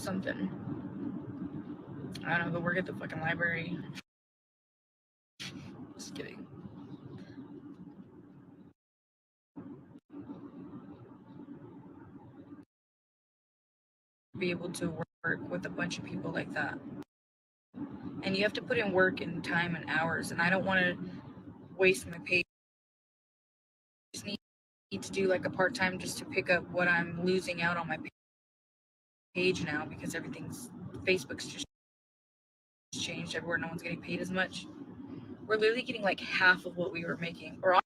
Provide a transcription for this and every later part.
something. I don't know, go work at the fucking library. Just kidding. Be able to work with a bunch of people like that. And you have to put in work and time and hours. And I don't want to waste my pay. I just need to do like a part time just to pick up what I'm losing out on my page now because everything's Facebook's just changed everywhere. No one's getting paid as much. We're literally getting like half of what we were making, or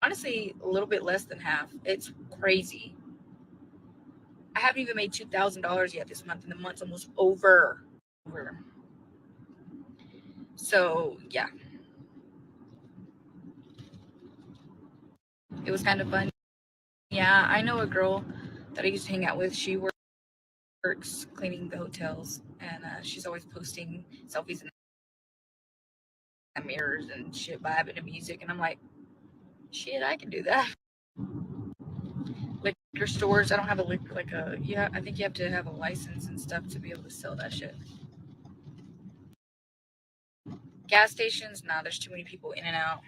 honestly a little bit less than half. It's crazy. I haven't even made $2,000 yet this month, and the month's almost over. So yeah, it was kind of fun. Yeah, I know a girl that I used to hang out with. She works cleaning the hotels, and she's always posting selfies in the mirrors and shit, vibing to music. And I'm like, shit, I can do that. Liquor stores, I don't have a like a yeah. I think you have to have a license and stuff to be able to sell that shit. Gas stations, nah, there's too many people in and out.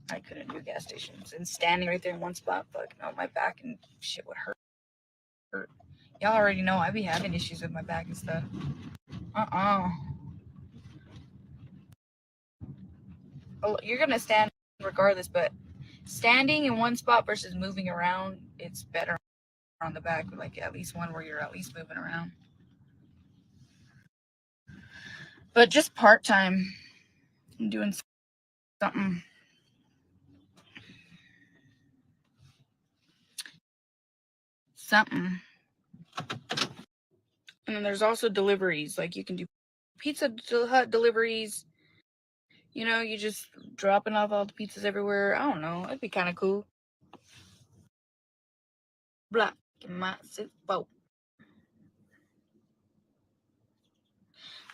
I couldn't do gas stations and standing right there in one spot. Fuck no, my back and shit would hurt. Y'all already know I be having issues with my back and stuff. You're gonna stand regardless, but standing in one spot versus moving around, it's better on the back. Like at least one where you're at least moving around. But just part time, I'm doing something. And then there's also deliveries. Like you can do Pizza Hut deliveries. You know, you just dropping off all the pizzas everywhere. I don't know. It'd be kind of cool. Black massive boat.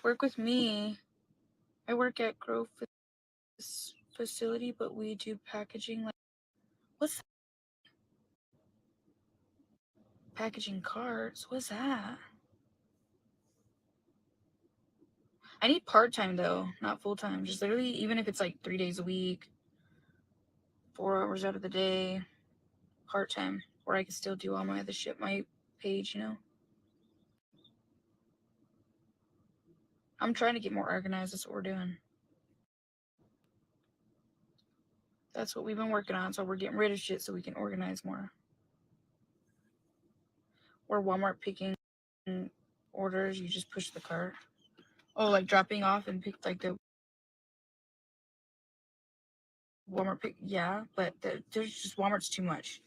Work with me. I work at Grove facility, but we do packaging. Like, what's that? Packaging cards? What's that? I need part time though, not full time. Just literally, even if it's like 3 days a week, 4 hours out of the day, part time, where I can still do all my other shit, my page, you know. I'm trying to get more organized. That's what we're doing. That's what we've been working on. So we're getting rid of shit so we can organize more. Or Walmart picking orders, you just push the cart. Oh, like dropping off and pick like the Walmart pick. Yeah, but there's just Walmart's too much.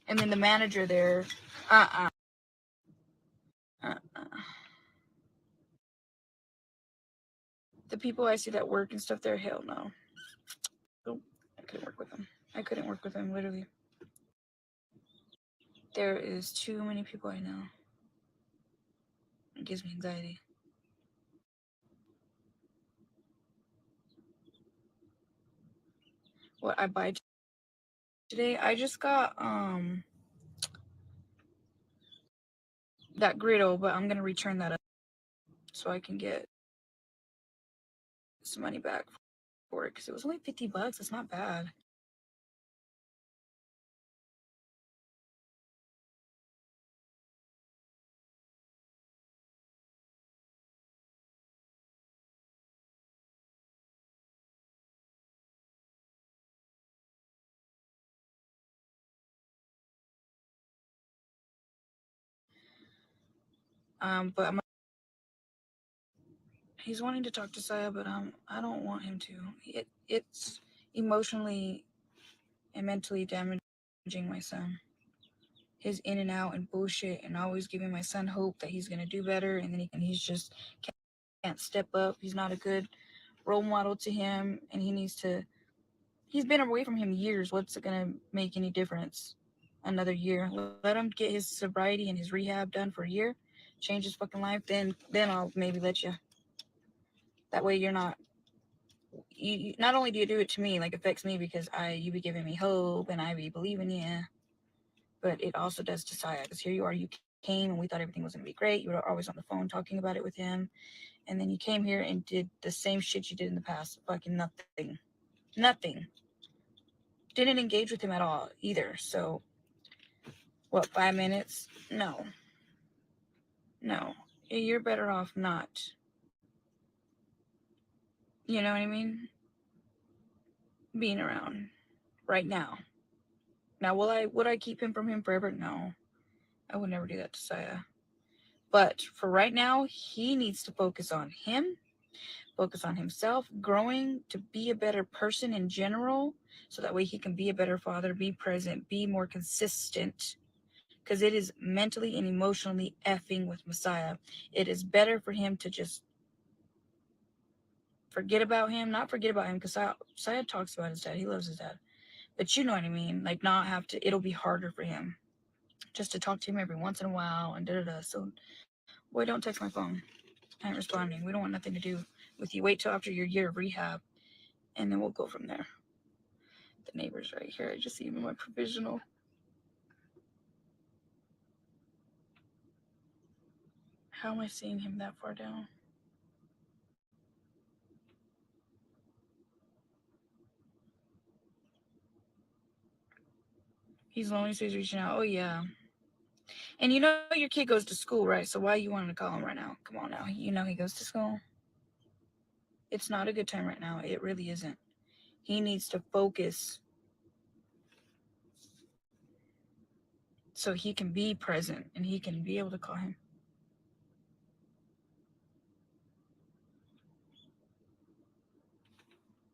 And then the manager there, uh. The people I see that work and stuff there, hell no. Oh, I couldn't work with them. Literally. There is too many people I know. It gives me anxiety. What I buy today, I just got that griddle, but I'm gonna return that up so I can get some money back for it because it was only $50. It's not bad. But he's wanting to talk to Saya, but I don't want him to. It's emotionally and mentally damaging my son. His in and out and bullshit and always giving my son hope that he's gonna do better, and then he's just can't step up. He's not a good role model to him, and he needs to. He's been away from him years. What's it gonna make any difference? Another year. Let him get his sobriety and his rehab done for a year, change his fucking life. Then I'll maybe let you. That way you're not You not only do you do it to me, like affects me because you be giving me hope and I be believing you, but it also does to Saya because here you are, you came and we thought everything was gonna be great. You were always on the phone talking about it with him, and then you came here and did the same shit you did in the past. Fucking nothing, nothing. Didn't engage with him at all either. So what? 5 minutes? No, no. You're better off not. You know what I mean? Being around right now. Now, would I keep him from him forever? No, I would never do that to Saya. But for right now, he needs to focus on him, focus on himself, growing to be a better person in general, so that way he can be a better father, be present, be more consistent. Because it is mentally and emotionally effing with Messiah. It is better for him to just forget about him, not forget about him, because Saya talks about his dad. He loves his dad. But you know what I mean? Like, not have to, it'll be harder for him just to talk to him every once in a while and da da da. So, boy, don't text my phone. I ain't responding. We don't want nothing to do with you. Wait till after your year of rehab, and then we'll go from there. The neighbor's right here. I just see him in my provisional. How am I seeing him that far down? He's lonely, so he's reaching out. Oh, yeah. And you know your kid goes to school, right? So why you wanting to call him right now? Come on now. You know he goes to school. It's not a good time right now. It really isn't. He needs to focus so he can be present and he can be able to call him.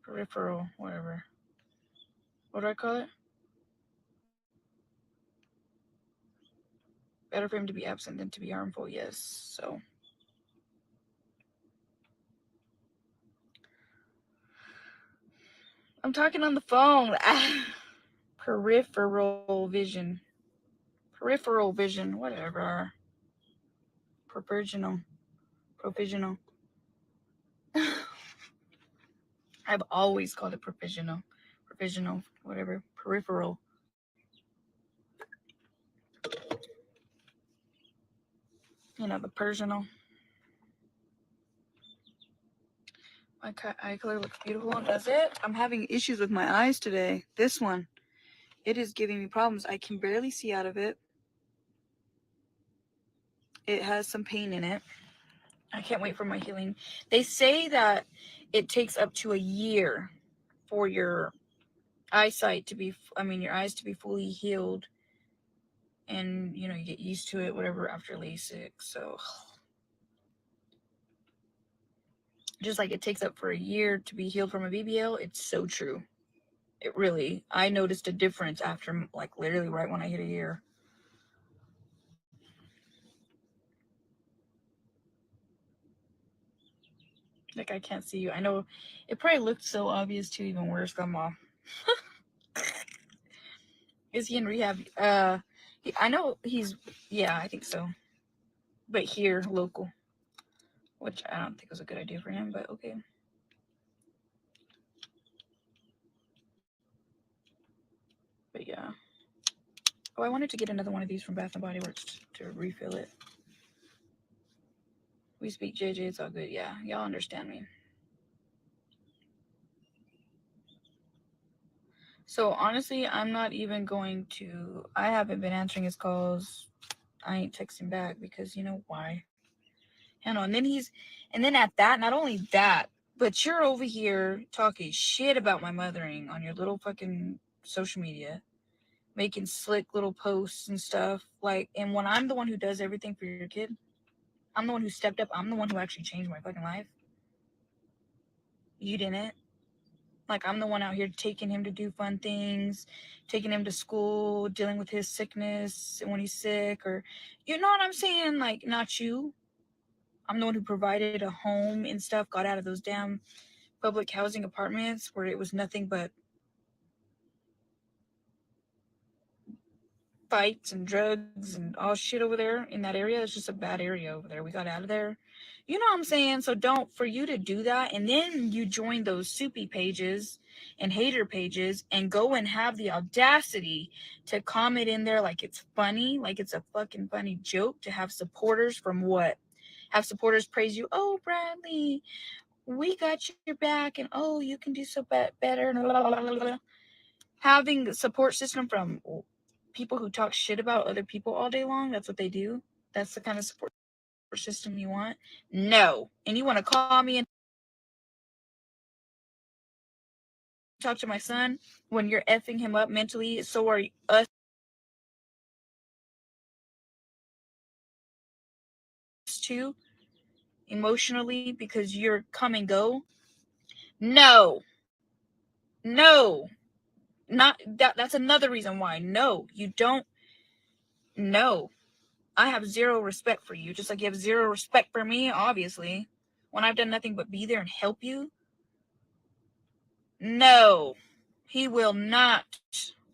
Peripheral, whatever. What do I call it? Better for him to be absent than to be harmful, yes. So I'm talking on the phone. Peripheral vision. Peripheral vision, whatever. Provisional. Provisional. I've always called it provisional. Provisional, whatever. Peripheral. You know, the Persianal. My eye color looks beautiful, does it? I'm having issues with my eyes today. This one. It is giving me problems. I can barely see out of it. It has some pain in it. I can't wait for my healing. They say that it takes up to a year for your eyesight to be, your eyes to be fully healed. And, you know, you get used to it, whatever, after LASIK. So, just like it takes up for a year to be healed from a BBL, it's so true. It really, I noticed a difference after, like, literally right when I hit a year. Like, I can't see you. I know it probably looked so obvious too, even worse, Grandma. Is he in rehab? I know he's, yeah, I think so. But here, local, which I don't think was a good idea for him, but okay. But yeah. Oh, I wanted to get another one of these from Bath and Body Works to refill it. We speak JJ, it's all good. Yeah, y'all understand me. So honestly, I'm not even going to. I haven't been answering his calls. I ain't texting back because you know why. You know, and then at that, not only that, but you're over here talking shit about my mothering on your little fucking social media, making slick little posts and stuff. Like, and when I'm the one who does everything for your kid, I'm the one who stepped up. I'm the one who actually changed my fucking life. You didn't. Like, I'm the one out here taking him to do fun things, taking him to school, dealing with his sickness when he's sick, or, you know what I'm saying? Like, not you. I'm the one who provided a home and stuff, got out of those damn public housing apartments where it was nothing but fights and drugs and all shit over there in that area. It's just a bad area over there. We got out of there. You know what I'm saying? So don't, for you to do that and then you join those soupy pages and hater pages and go and have the audacity to comment in there like it's funny, like it's a fucking funny joke, to have supporters from what? Have supporters praise you. Oh, Bradley, we got your back, and oh, you can do so better. And blah, blah, blah, blah. Having a support system from people who talk shit about other people all day long, that's what they do. That's the kind of support system you want? No. And you want to call me and talk to my son when you're effing him up mentally, so are us too, emotionally, because you're come and go? No. No. Not that. That's another reason why. No, you don't. No. I have zero respect for you, just like you have zero respect for me, obviously, when I've done nothing but be there and help you. No, he will not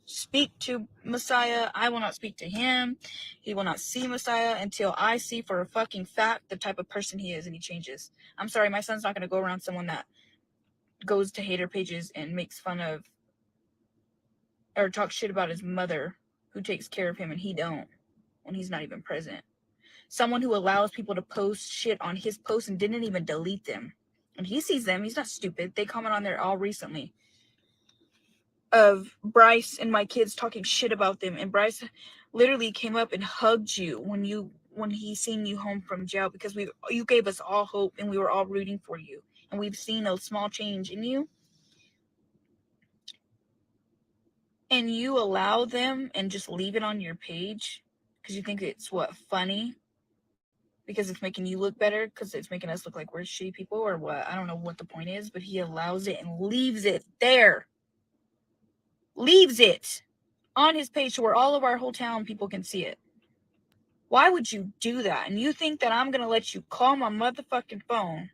speak to Messiah. I will not speak to him. He will not see Messiah until I see for a fucking fact the type of person he is and he changes. I'm sorry, my son's not going to go around someone that goes to hater pages and makes fun of or talks shit about his mother who takes care of him and he don't when he's not even present. Someone who allows people to post shit on his posts and didn't even delete them. And he sees them. He's not stupid. They comment on there all recently of Bryce and my kids talking shit about them. And Bryce literally came up and hugged you when he seen you home from jail, because you gave us all hope and we were all rooting for you. And we've seen a small change in you. And you allow them and just leave it on your page because you think it's funny? Because it's making you look better, because it's making us look like we're shitty people or what? I don't know what the point is, but he allows it and leaves it there. Leaves it on his page to where all of our whole town people can see it. Why would you do that? And you think that I'm going to let you call my motherfucking phone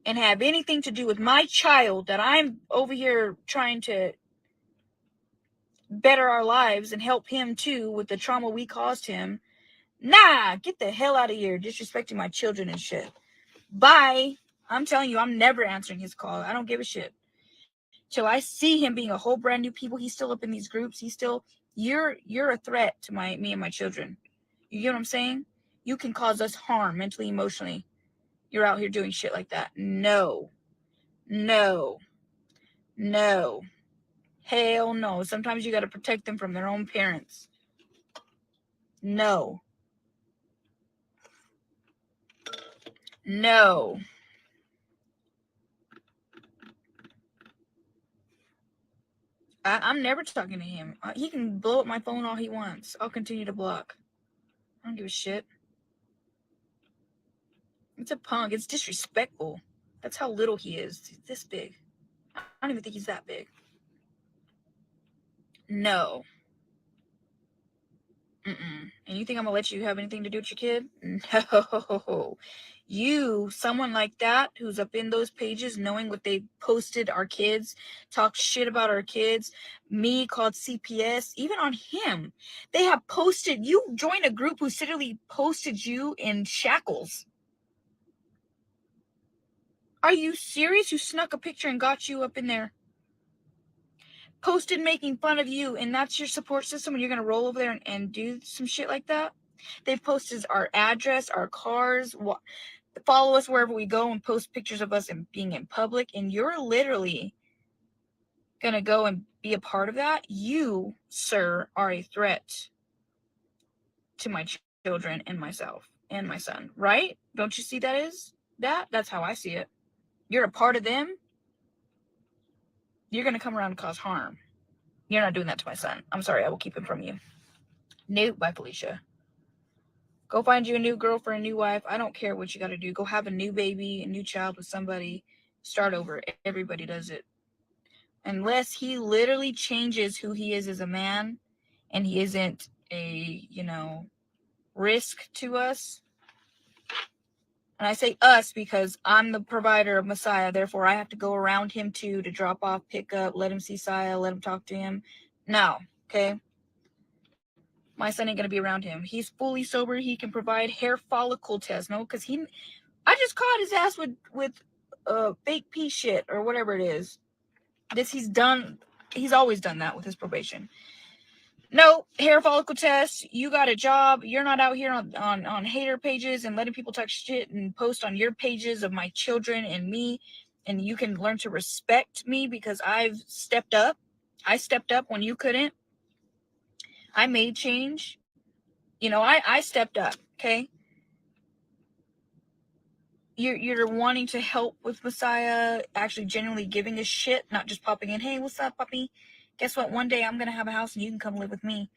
and have anything to do with my child that I'm over here trying to better our lives and help him too with the trauma we caused him? Nah, get the hell out of here, disrespecting my children and shit. Bye. I'm telling you, I'm never answering his call. I don't give a shit. Till I see him being a whole brand new people. He's still up in these groups. You're a threat to me and my children. You get what I'm saying? You can cause us harm mentally, emotionally. You're out here doing shit like that. No. No. No. Hell no. Sometimes you got to protect them from their own parents. No. No. I'm never talking to him. He can blow up my phone all he wants. I'll continue to block. I don't give a shit. It's a punk. It's disrespectful. That's how little he is. He's this big. I don't even think he's that big. No. Mm-mm. And you think I'm gonna let you have anything to do with your kid? No. You, someone like that, who's up in those pages, knowing what they posted our kids, talk shit about our kids, me called CPS, even on him. They have posted, you joined a group who literally posted you in shackles. Are you serious? You snuck a picture and got you up in there. Posted making fun of you, and that's your support system, and you're going to roll over there and do some shit like that? They've posted our address, our cars, follow us wherever we go, and post pictures of us and being in public, and you're literally going to go and be a part of that? You, sir, are a threat to my children and myself and my son, right? Don't you see that is that? That's how I see it. You're a part of them. You're going to come around and cause harm. You're not doing that to my son. I'm sorry, I will keep him from you. Nope, bye, Felicia. Go find you a new girlfriend, a new wife. I don't care what you got to do. Go have a new baby, a new child with somebody. Start over. Everybody does it. Unless he literally changes who he is as a man and he isn't a, risk to us. And I say us because I'm the provider of Messiah. Therefore, I have to go around him too to drop off, pick up, let him see Saya, let him talk to him. No, okay? my son ain't gonna be around him. He's fully sober. He can provide hair follicle test. No, because I just caught his ass with fake pee shit or whatever it is. He's done. He's always done that with his probation. No, hair follicle test. You got a job. You're not out here on hater pages and letting people talk shit and post on your pages of my children and me. And you can learn to respect me because I've stepped up. I stepped up when you couldn't. I made change. You know, I stepped up. Okay. You're wanting to help with Messiah, actually genuinely giving a shit, not just popping in, hey, what's up, puppy? Guess what? One day I'm going to have a house and you can come live with me.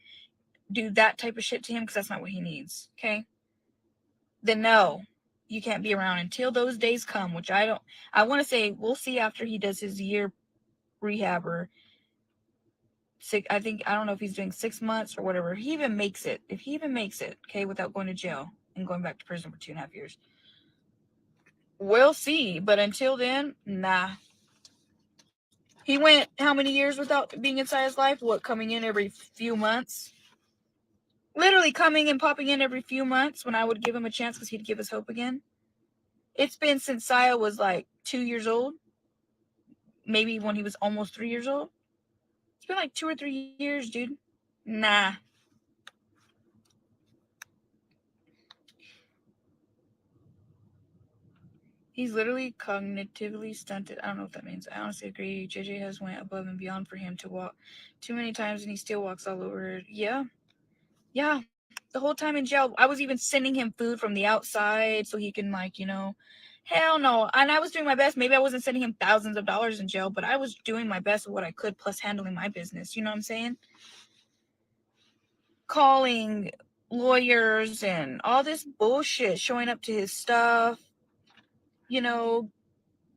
Do that type of shit to him because that's not what he needs. Okay. Then no, you can't be around until those days come, which I want to say we'll see after he does his year rehab or I don't know if he's doing 6 months or whatever. If he even makes it, okay, without going to jail and going back to prison for 2.5 years. We'll see. But until then, nah. He went how many years without being inside his life? What, coming in every few months? Literally coming and popping in every few months when I would give him a chance because he'd give us hope again. It's been since Saya was like 2 years old. Maybe when he was almost 3 years old. It's been like 2 or 3 years, dude. Nah. He's literally cognitively stunted. I don't know what that means. I honestly agree. JJ has went above and beyond for him to walk too many times and he still walks all over it. Yeah. Yeah. The whole time in jail, I was even sending him food from the outside so he can, like, you know, hell no. And I was doing my best. Maybe I wasn't sending him thousands of dollars in jail, but I was doing my best with what I could, plus handling my business. You know what I'm saying? Calling lawyers and all this bullshit, showing up to his stuff, you know,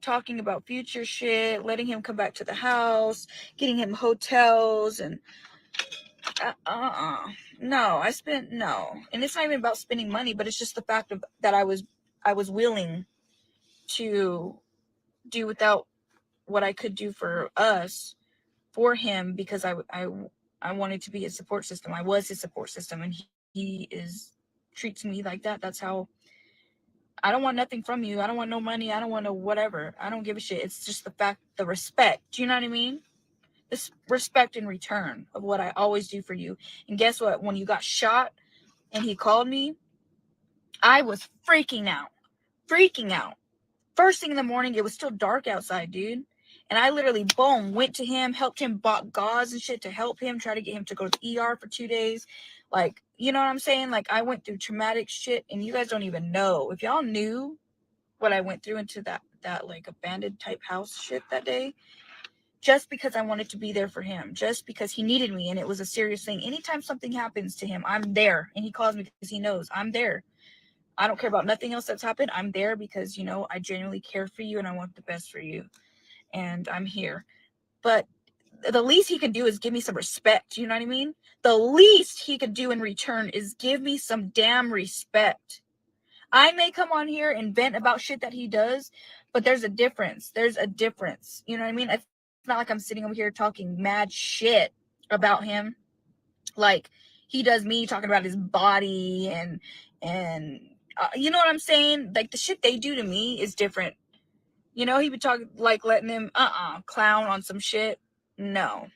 talking about future shit, letting him come back to the house, getting him hotels, and no, and it's not even about spending money, but it's just the fact of that I was willing to do without what I could do for us, for him, because I wanted to be his support system. I was his support system, and he treats me like that. That's how. I don't want nothing from you. I don't want no money. I don't want no whatever. I don't give a shit. It's just the respect. Do you know what I mean? This respect in return of what I always do for you. And guess what? When you got shot and he called me, I was freaking out. First thing in the morning, it was still dark outside, dude. And I literally, boom, went to him, helped him, bought gauze and shit to help him, try to get him to go to the ER for 2 days. Like, you know what I'm saying? Like, I went through traumatic shit, and you guys don't even know. If y'all knew what I went through into that like abandoned type house shit that day, just because I wanted to be there for him, just because he needed me and it was a serious thing. Anytime something happens to him, I'm there, and he calls me because he knows I'm there. I don't care about nothing else that's happened. I'm there because, you know, I genuinely care for you and I want the best for you, and I'm here. But the least he can do is give me some respect. You know what I mean? The least he could do in return is give me some damn respect. I may come on here and vent about shit that he does, but there's a difference. You know what I mean? It's not like I'm sitting over here talking mad shit about him. Like he does me, talking about his body and you know what I'm saying? Like the shit they do to me is different. You know, he would talk like letting him clown on some shit. No,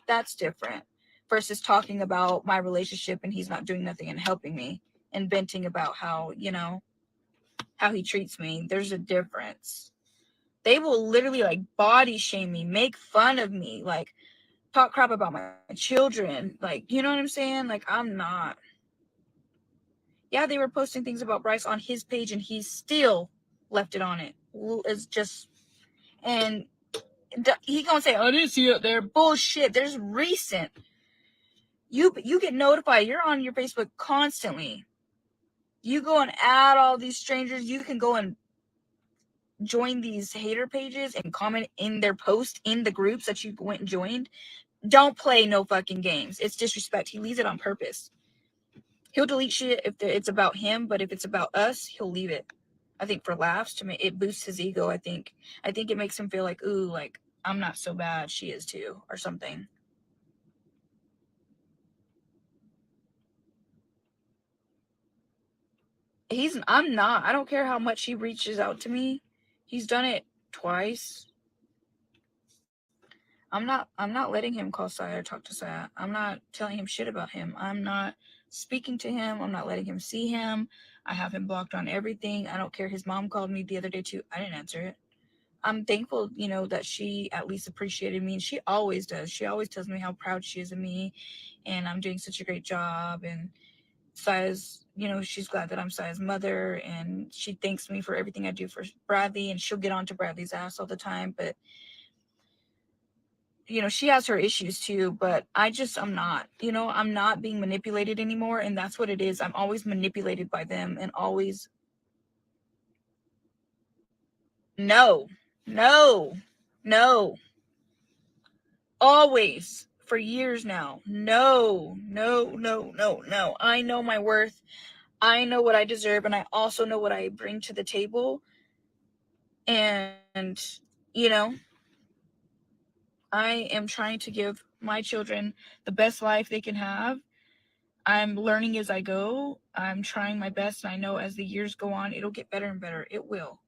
that's different. Versus talking about my relationship and he's not doing nothing and helping me and venting about how, you know, how he treats me. There's a difference. They will literally like body shame me, make fun of me, like talk crap about my children. Like, you know what I'm saying? Like, I'm not. Yeah, they were posting things about Bryce on his page and he still left it on it. It's just, and he gonna say, I didn't see it there. Bullshit. There's recent. You get notified. You're on your Facebook constantly. You go and add all these strangers. You can go and join these hater pages and comment in their post in the groups that you went and joined. Don't play no fucking games. It's disrespect. He leaves it on purpose. He'll delete shit if it's about him, but if it's about us, he'll leave it. I think for laughs, to me, it boosts his ego. I think it makes him feel like, ooh, like I'm not so bad, she is too, or something. I don't care how much he reaches out to me. He's done it twice. I'm not letting him call Saya or talk to Saya. I'm not telling him shit about him. I'm not speaking to him. I'm not letting him see him. I have him blocked on everything. I don't care. His mom called me the other day too. I didn't answer it. I'm thankful, that she at least appreciated me, and she always does. She always tells me how proud she is of me, and I'm doing such a great job. And Saya's, she's glad that I'm Saya's mother, and she thanks me for everything I do for Bradley, and she'll get on to Bradley's ass all the time. But she has her issues too, but I'm not being manipulated anymore. And that's what it is. I'm always manipulated by them, and always, no, no, no, always, for years now. No, no, no, no, no. I know my worth. I know what I deserve, and I also know what I bring to the table. And, I am trying to give my children the best life they can have. I'm learning as I go. I'm trying my best, and I know as the years go on, it'll get better and better. It will.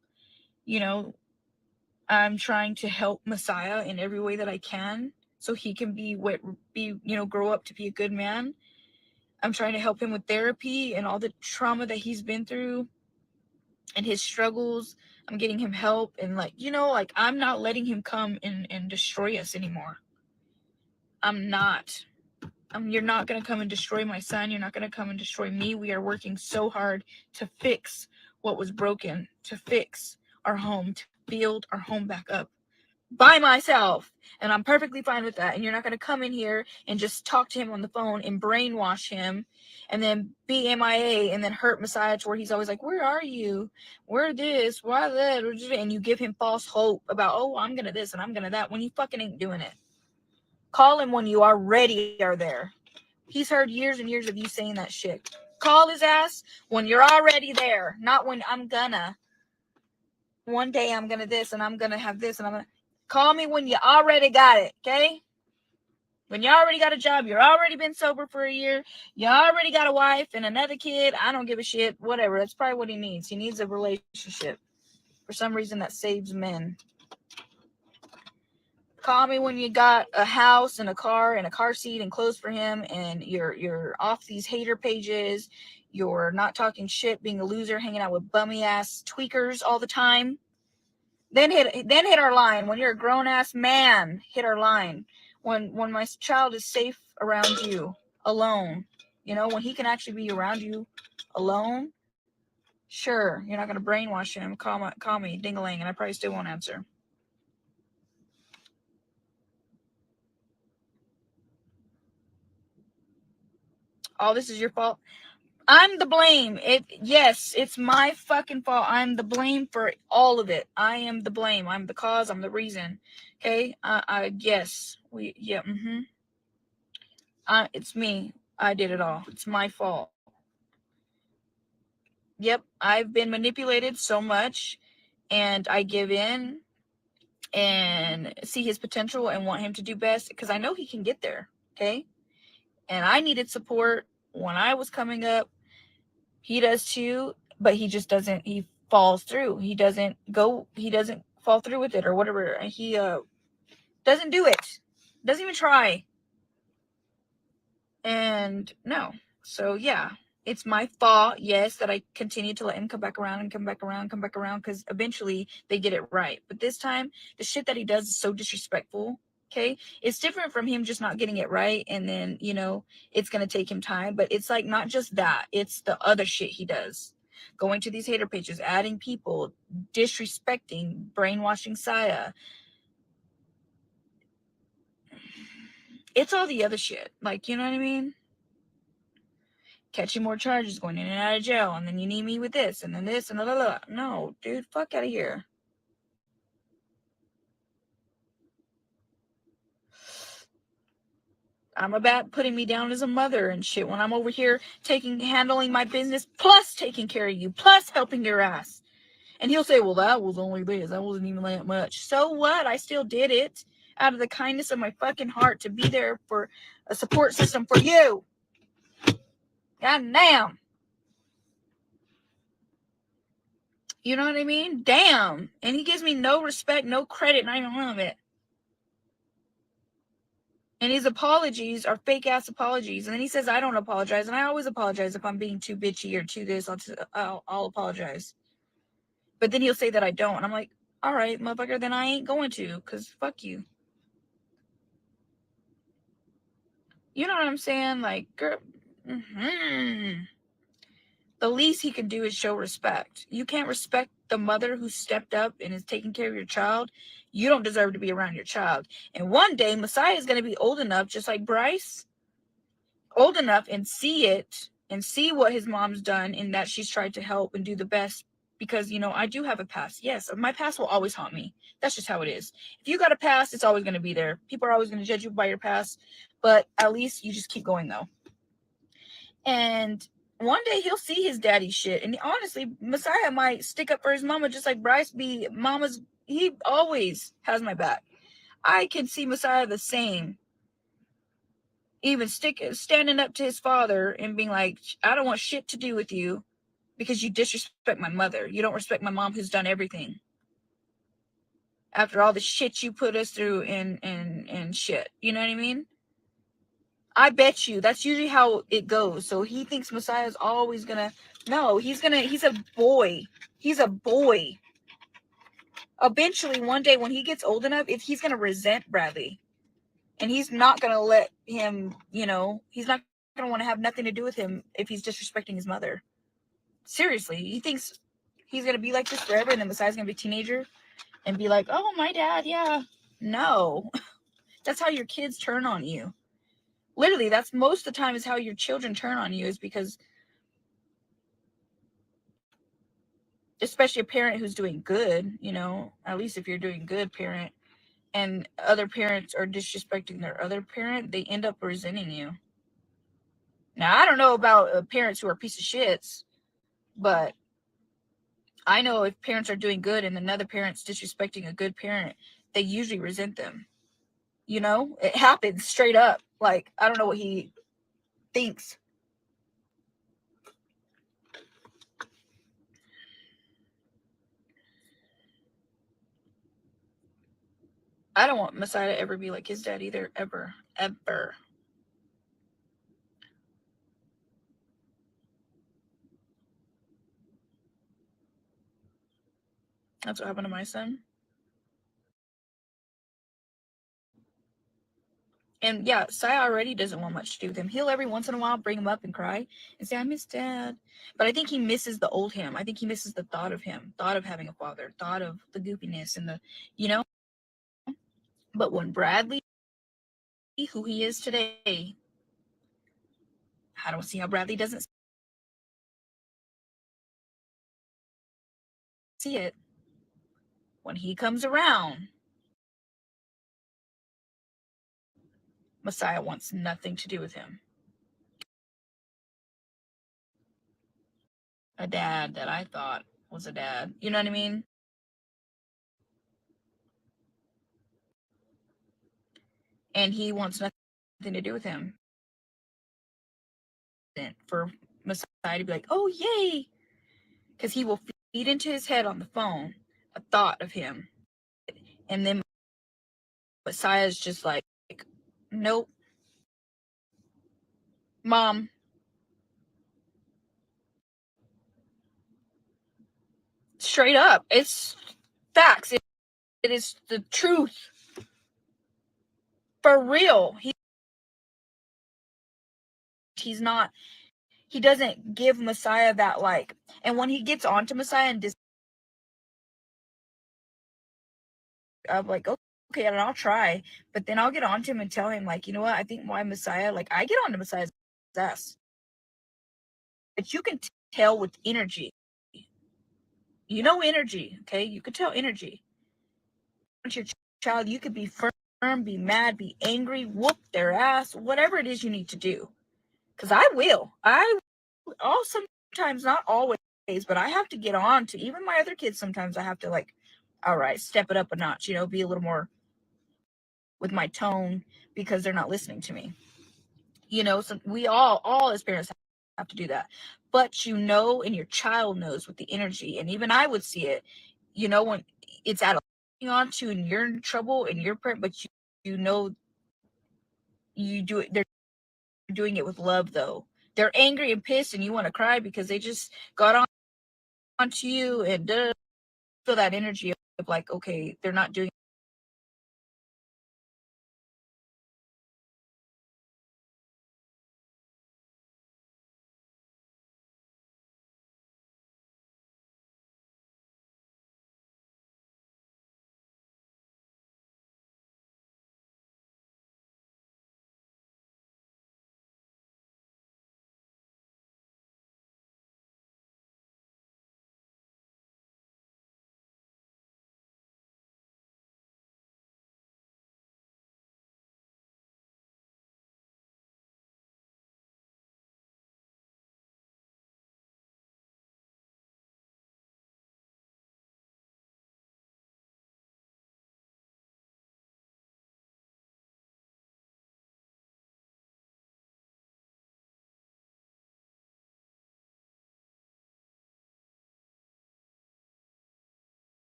I'm trying to help Messiah in every way that I can, so he can grow up to be a good man. I'm trying to help him with therapy and all the trauma that he's been through and his struggles. I'm getting him help, and I'm not letting him come and destroy us anymore. I'm not. You're not going to come and destroy my son. You're not going to come and destroy me. We are working so hard to fix what was broken, to fix our home, to build our home back up by myself. And I'm perfectly fine with that. And you're not going to come in here and just talk to him on the phone and brainwash him and then be MIA and then hurt Messiah to where he's always like, where are you? Where this? Why that? And you give him false hope about, oh, I'm going to this and I'm going to that, when you fucking ain't doing it. Call him when you already are there. He's heard years and years of you saying that shit. Call his ass when you're already there, not when I'm gonna. One day I'm gonna this and I'm gonna have this and I'm gonna. Call me when you already got it, okay? When you already got a job, you're already been sober for a year, you already got a wife and another kid. I don't give a shit. Whatever. That's probably what he needs. He needs a relationship. For some reason, that saves men. Call me when you got a house and a car and a car seat and clothes for him, and you're off these hater pages. You're not talking shit, being a loser, hanging out with bummy ass tweakers all the time. Then hit our line. When you're a grown ass man, hit our line. When my child is safe around you, alone, when he can actually be around you alone. Sure, you're not gonna brainwash him. Call me ding-a-ling, and I probably still won't answer. Oh, this is your fault. I'm the blame. Yes, it's my fucking fault. I'm the blame for all of it. I am the blame. I'm the cause. I'm the reason. Okay. Yes. It's me. I did it all. It's my fault. Yep. I've been manipulated so much, and I give in and see his potential and want him to do best because I know he can get there. Okay. And I needed support when I was coming up. He does too, but he just doesn't. He falls through. He doesn't fall through with it or whatever. He doesn't do it. Doesn't even try. And no. So yeah, it's my fault. Yes, that I continue to let him come back around because eventually they get it right. But this time, the shit that he does is so disrespectful. Okay, it's different from him just not getting it right, and then it's gonna take him time. But it's like not just that; it's the other shit he does, going to these hater pages, adding people, disrespecting, brainwashing Saya. It's all the other shit, like, you know what I mean? Catching more charges, going in and out of jail, and then you need me with this, and then this, and blah, blah, blah. No, dude, fuck out of here. I'm about putting me down as a mother and shit when I'm over here handling my business, plus taking care of you, plus helping your ass. And he'll say, well, that was only this. That wasn't even that much. So what? I still did it out of the kindness of my fucking heart to be there for a support system for you. God damn. You know what I mean? Damn. And he gives me no respect, no credit, not even one of it. And his apologies are fake ass apologies. And then he says I don't apologize, and I always apologize if I'm being too bitchy or too this. I'll apologize. But then he'll say that I don't, and I'm like, all right, motherfucker, then I ain't going to, because fuck you. You know what I'm saying? Like, girl, the least he can do is show respect. You can't respect the mother who stepped up and is taking care of your child. You don't deserve to be around your child. And one day, Messiah is going to be old enough, just like Bryce, old enough and see it and see what his mom's done and that she's tried to help and do the best. Because, you know, I do have a past. Yes, my past will always haunt me. That's just how it is. If you got a past, it's always going to be there. People are always going to judge you by your past. But at least you just keep going, though. And one day he'll see his daddy shit. And honestly, Messiah might stick up for his mama just like Bryce be mama's. He always has my back. I can see Messiah the same. Even standing up to his father and being like, I don't want shit to do with you because you disrespect my mother. You don't respect my mom who's done everything. After all the shit you put us through and shit. You know what I mean? I bet you that's usually how it goes. So he thinks Messiah's always gonna. No, he's a boy. He's a boy. Eventually, one day when he gets old enough, if he's gonna resent Bradley, and he's not gonna let him, you know, he's not gonna want to have nothing to do with him if he's disrespecting his mother. Seriously, he thinks he's gonna be like this forever, and then Messiah's gonna be a teenager and be like, "Oh, my dad, yeah." No, that's how your kids turn on you. Literally, that's most of the time is how your children turn on you, is because, especially a parent who's doing good, you know, at least if you're doing good parent, and other parents are disrespecting their other parent, they end up resenting you. Now, I don't know about parents who are piece of shits, but I know if parents are doing good and another parent's disrespecting a good parent, they usually resent them. You know, it happens straight up. Like, I don't know what he thinks. I don't want Messiah to ever be like his dad either. Ever. Ever. That's what happened to my son. And yeah, Saya already doesn't want much to do with him. He'll every once in a while bring him up and cry and say, I miss dad. But I think he misses the old him. I think he misses the thought of him, thought of having a father, thought of the goofiness and the, you know. But when Bradley, who he is today, I don't see how Bradley doesn't see it. When he comes around, Messiah wants nothing to do with him. A dad that I thought was a dad. You know what I mean? And he wants nothing to do with him. For Messiah to be like, oh, yay. Because he will feed into his head on the phone a thought of him. And then Messiah's just like, nope. Mom. Straight up. It's facts. It is the truth. For real. He's not, he doesn't give Messiah that, like, and when he gets onto Messiah and I'm like, okay, and I'll try, but then I'll get onto him and tell him, like, you know what, I think why Messiah, like, I get onto Messiah's ass, but you can tell with energy, you know, energy, okay, you can tell energy. Your child, you could be firm, be mad, be angry, whoop their ass, whatever it is you need to do, because I will, sometimes, not always, but I have to get on to even my other kids. Sometimes I have to, like, all right, step it up a notch, you know, be a little more with my tone because they're not listening to me. You know, so we all as parents have to do that. But you know, and your child knows with the energy, and even I would see it, you know, when it's out of on to and you're in trouble and you're but you know you do it, they're doing it with love though. They're angry and pissed and you want to cry because they just got on to you and feel that energy of like, okay, they're not doing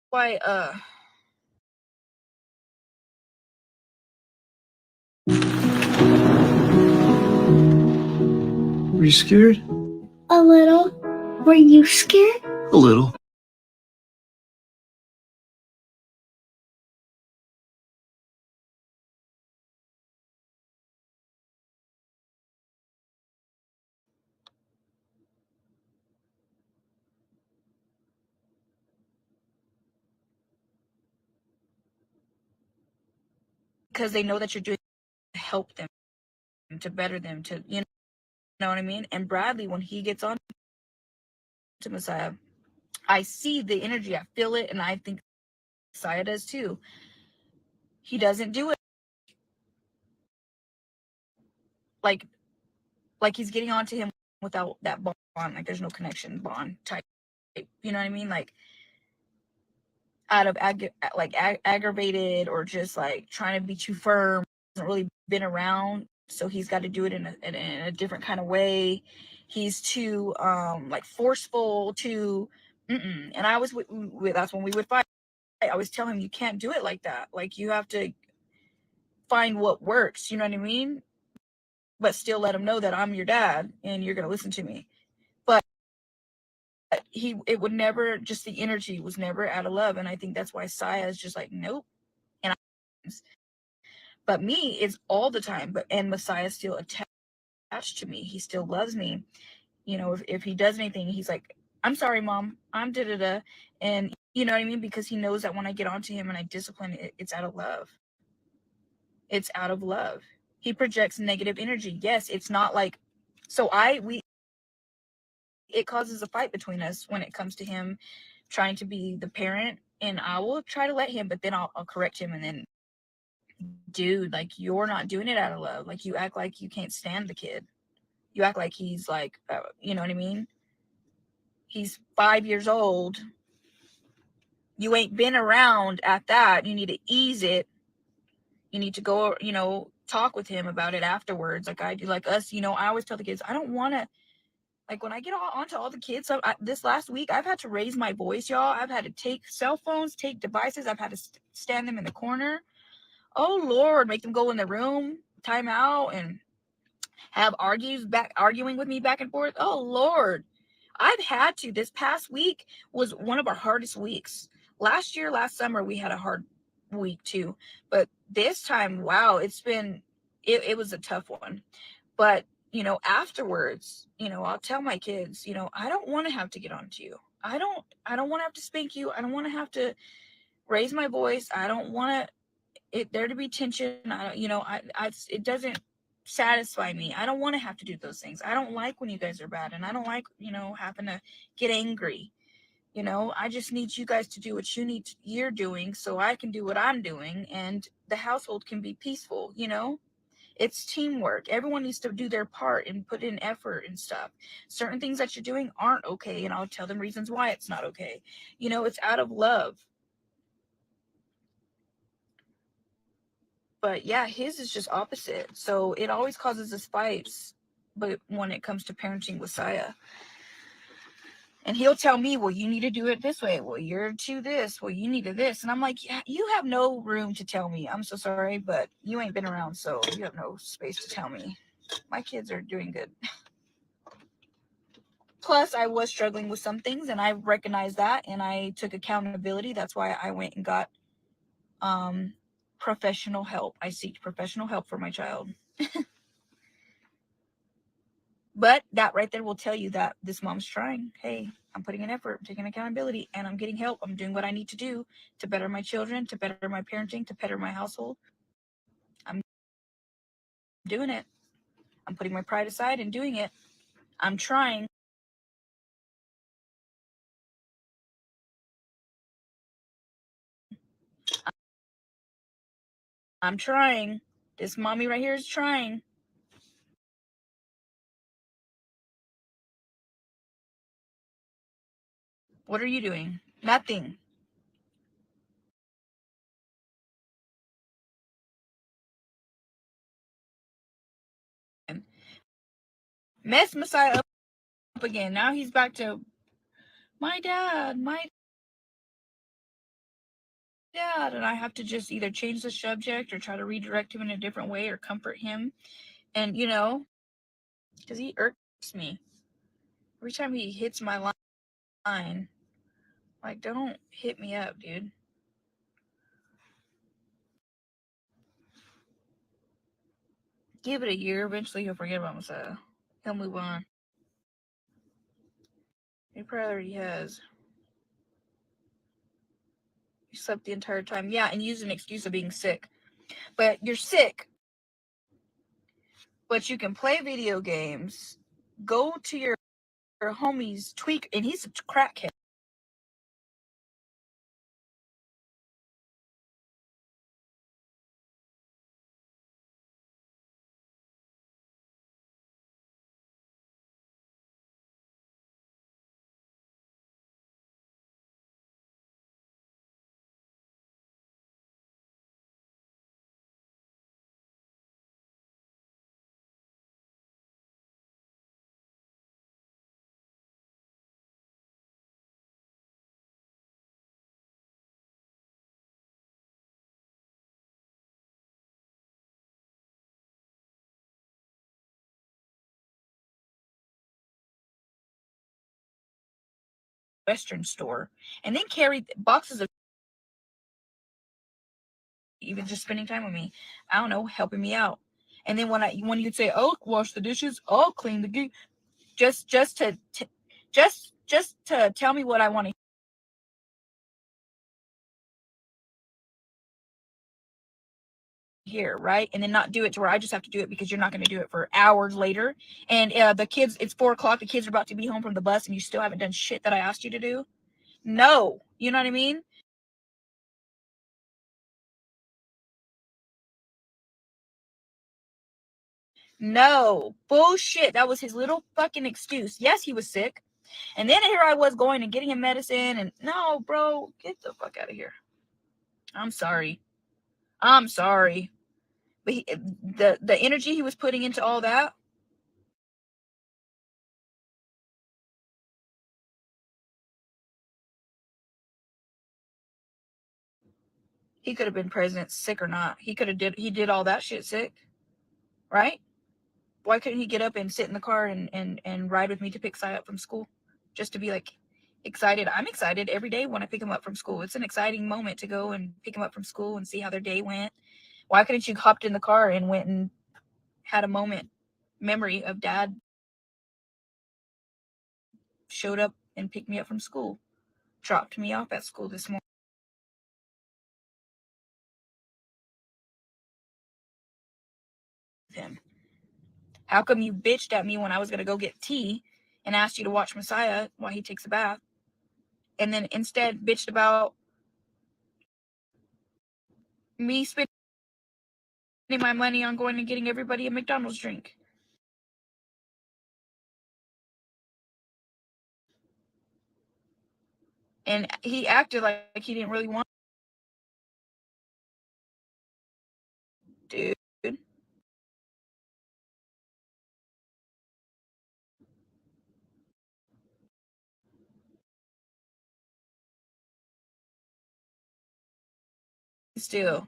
why Were you scared? A little. Were you scared? A little. because they know that you're doing to help them, to better them, to know what I mean. And Bradley, when he gets on to Messiah, I see the energy, I feel it, and I think Messiah does too. He doesn't do it like he's getting onto him without that bond, like there's no connection bond type, you know what I mean, like out of aggravated or just like trying to be too firm, hasn't really been around, so he's got to do it in a different kind of way. He's too like forceful, too and I was that's when we would fight. I always tell him, you can't do it like that, like you have to find what works, you know what I mean, but still let him know that I'm your dad and you're gonna listen to me. But it would never, just the energy was never out of love, and I think that's why Saya is just like nope. And but me, it's all the time. But and Messiah's still attached to me. He still loves me. You know, if he does anything, he's like, I'm sorry, mom. I'm da da da. And you know what I mean? Because he knows that when I get onto him and I discipline it, it's out of love. It's out of love. He projects negative energy. Yes, it's not like so it causes a fight between us when it comes to him trying to be the parent, and I will try to let him, but then I'll correct him, and then dude, like you're not doing it out of love. Like you act like you can't stand the kid. You act like he's like, you know what I mean? He's 5 years old. You ain't been around at that. You need to ease it. You need to go, talk with him about it afterwards. Like I do, like us, I always tell the kids, I don't want to, like when I get onto all the kids, so this last week, I've had to raise my voice, y'all. I've had to take cell phones, take devices. I've had to stand them in the corner. Oh Lord, make them go in the room, time out, and have arguing with me back and forth. Oh Lord, I've had to. This past week was one of our hardest weeks. Last summer, we had a hard week too, but this time, wow, it was a tough one. But afterwards, I'll tell my kids, I don't want to have to get on to you. I don't want to have to spank you. I don't want to have to raise my voice. I don't want there to be tension. It doesn't satisfy me. I don't want to have to do those things. I don't like when you guys are bad, and I don't like, having to get angry. I just need you guys to do what you're doing so I can do what I'm doing and the household can be peaceful. It's teamwork. Everyone needs to do their part and put in effort and stuff. Certain things that you're doing aren't okay, and I'll tell them reasons why it's not okay. You know, it's out of love. But yeah, his is just opposite. So it always causes us fights. But when it comes to parenting with Saya, and he'll tell me, well, you need to do it this way. Well, you're to this. Well, you need to this. And I'm like, yeah, you have no room to tell me. I'm so sorry, but you ain't been around, so you have no space to tell me. My kids are doing good. Plus, I was struggling with some things, and I recognized that, and I took accountability. That's why I went and got professional help. I seek professional help for my child. But that right there will tell you that this mom's trying. Hey, I'm putting an effort, I'm taking accountability, and I'm getting help. I'm doing what I need to do to better my children, to better my parenting, to better my household. I'm doing it. I'm putting my pride aside and doing it. I'm trying. I'm trying. This mommy right here is trying. What are you doing? Nothing. Mess Messiah up again. Now he's back to my dad, and I have to just either change the subject or try to redirect him in a different way or comfort him. And because he irks me every time he hits my line. Like, don't hit me up, dude. Give it a year. Eventually, he'll forget about Messiah. He'll move on. He probably already has. You slept the entire time. Yeah, and use an excuse of being sick. But you're sick. But you can play video games. Go to your homie's tweak, and he's a crackhead. Western store, and then carry boxes of even just spending time with me. I don't know, helping me out. And then when you'd say, "Oh, wash the dishes, oh, clean the gate," just to tell me what I want to hear, right? And then not do it to where I just have to do it because you're not going to do it for hours later. And the kids, it's 4 o'clock. The kids are about to be home from the bus, and you still haven't done shit that I asked you to do. No, you know what I mean? No, bullshit. That was his little fucking excuse. Yes, he was sick. And then here I was going and getting him medicine. And no, bro, get the fuck out of here. I'm sorry. I'm sorry. But the energy he was putting into all that, he could have been president sick or not. He did all that shit sick, right? Why couldn't he get up and sit in the car and ride with me to pick Sai up from school? Just to be like excited. I'm excited every day when I pick him up from school. It's an exciting moment to go and pick him up from school and see how their day went. Why couldn't you hopped in the car and went and had a memory of dad showed up and picked me up from school, dropped me off at school this morning with him? How come you bitched at me when I was going to go get tea and asked you to watch Messiah while he takes a bath? And then instead bitched about me spending my money on going and getting everybody a McDonald's drink. And he acted like he didn't really want to, dude. Still,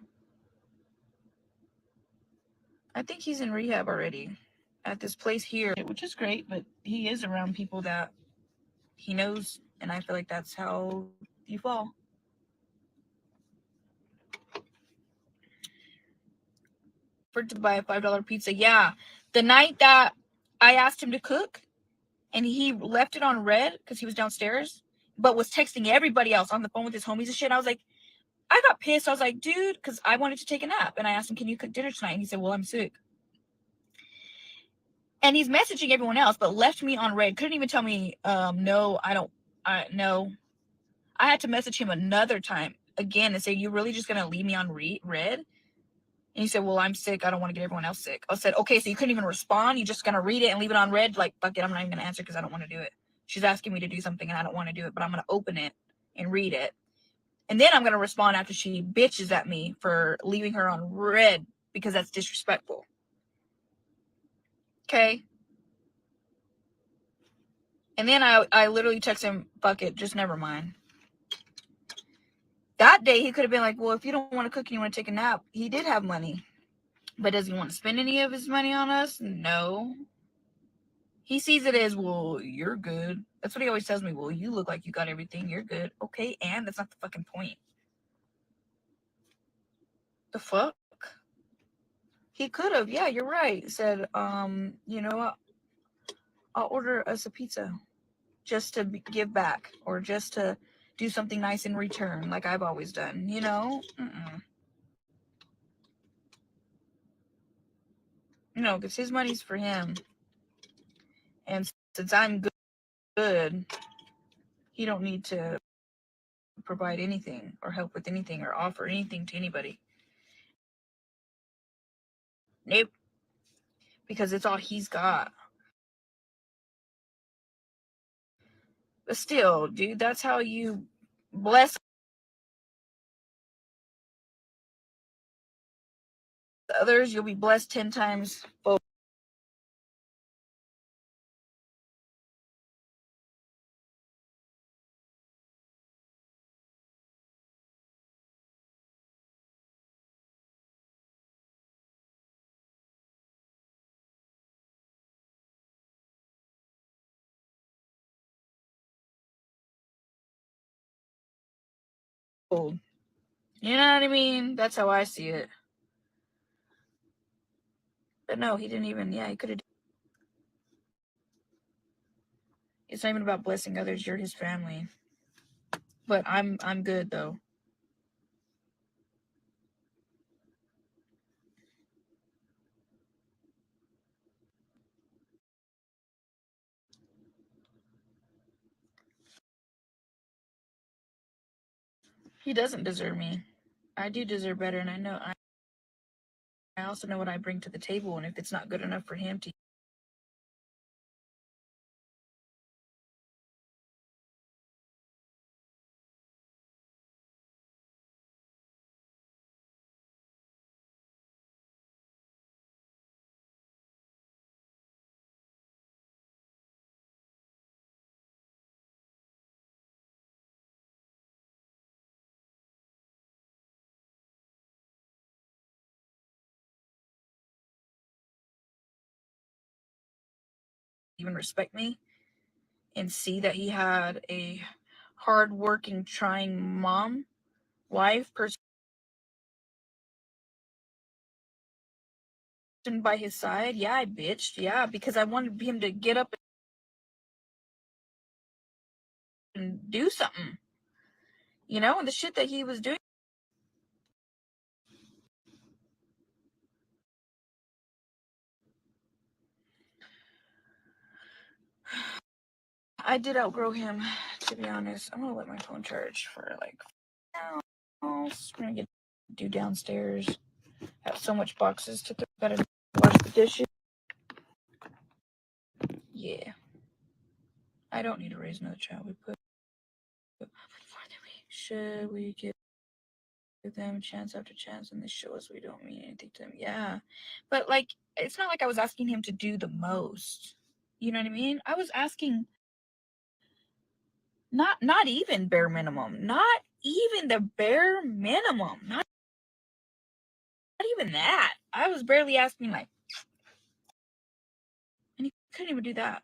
I think he's in rehab already at this place here, which is great, but he is around people that he knows, and I feel like that's how you fall. For to buy a $5 pizza. Yeah. The night that I asked him to cook and he left it on red because he was downstairs, but was texting everybody else on the phone with his homies and shit. I was like, I got pissed. I was like, dude, because I wanted to take a nap. And I asked him, can you cook dinner tonight? And he said, well, I'm sick. And he's messaging everyone else, but left me on red. Couldn't even tell me, no, no. I had to message him another time again and say, you really just going to leave me on red? And he said, well, I'm sick. I don't want to get everyone else sick. I said, okay, so you couldn't even respond? You're just going to read it and leave it on red? Like, fuck it, I'm not even going to answer because I don't want to do it. She's asking me to do something and I don't want to do it, but I'm going to open it and read it. And then I'm going to respond after she bitches at me for leaving her on red because that's disrespectful. Okay? And then I literally text him, fuck it, just never mind. That day, he could have been like, well, if you don't want to cook and you want to take a nap, he did have money. But does he want to spend any of his money on us? No. He sees it as, well, you're good. That's what he always tells me. Well, you look like you got everything. You're good. Okay, and that's not the fucking point. The fuck? He could have. Yeah, you're right. Said, you know what? I'll order us a pizza just to give back or just to do something nice in return like I've always done, you know? No, because his money's for him. And since I'm good, he don't need to provide anything or help with anything or offer anything to anybody. Nope. Because it's all he's got. But still, dude, that's how you bless others. You'll be blessed 10 times fold. You know what I mean? That's how I see it. But no, he didn't even, yeah, he could have. It's not even about blessing others. You're his family. But I'm good though. He doesn't deserve me. I do deserve better, and I also know what I bring to the table, and if it's not good enough for him to even respect me and see that he had a hard-working, trying mom, wife, person by his side, yeah, I bitched, yeah, because I wanted him to get up and do something, you know, and the shit that he was doing. I did outgrow him, to be honest. I'm gonna let my phone charge for like now. We're gonna do downstairs. have so much boxes to throw. Gotta wash the dishes. Yeah. I don't need to raise another child. We put should we give them chance after chance and they show us we don't mean anything to them? Yeah. But like it's not like I was asking him to do the most. You know what I mean? I was asking not even bare minimum. Not even the bare minimum. Not even that. I was barely asking like, and he couldn't even do that.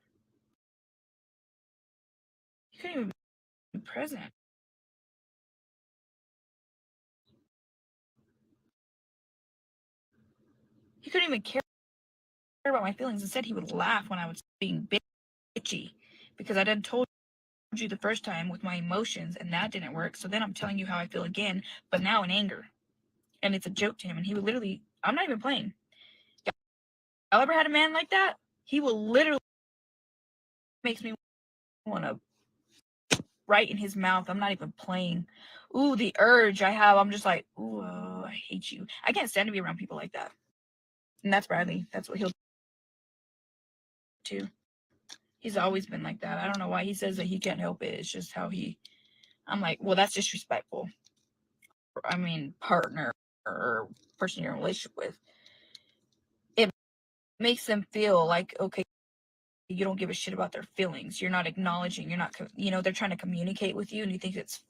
He couldn't even be present. He couldn't even care about my feelings. Instead, he would laugh when I was being bitchy because I done told you the first time with my emotions and that didn't work. So then I'm telling you how I feel again, but now in anger. And it's a joke to him. And he would literally, I'm not even playing. Y'all ever had a man like that? He will literally makes me want to right in his mouth. I'm not even playing. Ooh, the urge I have. I'm just like, ooh, I hate you. I can't stand to be around people like that. And that's Bradley. That's what he'll do. He's always been like that. I don't know why he says that he can't help it. It's just how I'm like, well, that's disrespectful. I mean, partner or person you're in a relationship with. It makes them feel like, okay, you don't give a shit about their feelings. You're not acknowledging. You're not, they're trying to communicate with you and you think it's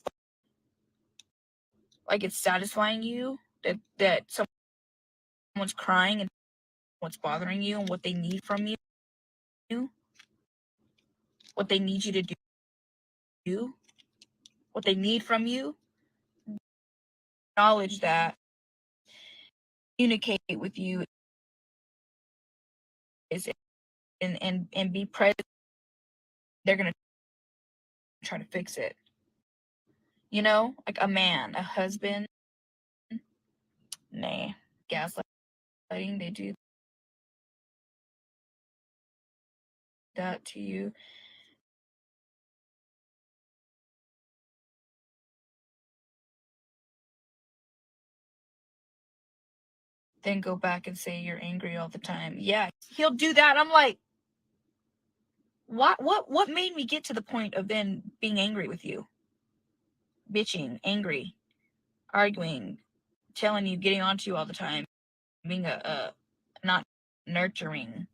like it's satisfying you that someone's crying and what's bothering you and what they need from you, what they need you to do, what they need from you. Acknowledge that, communicate with you is and be present. They're gonna try to fix it. Like a man, a husband. Nah, gaslighting. They do that to you. Then go back and say you're angry all the time. Yeah, he'll do that. I'm like, what made me get to the point of then being angry with you? Bitching, angry, arguing, telling you, getting on to you all the time, being a not nurturing.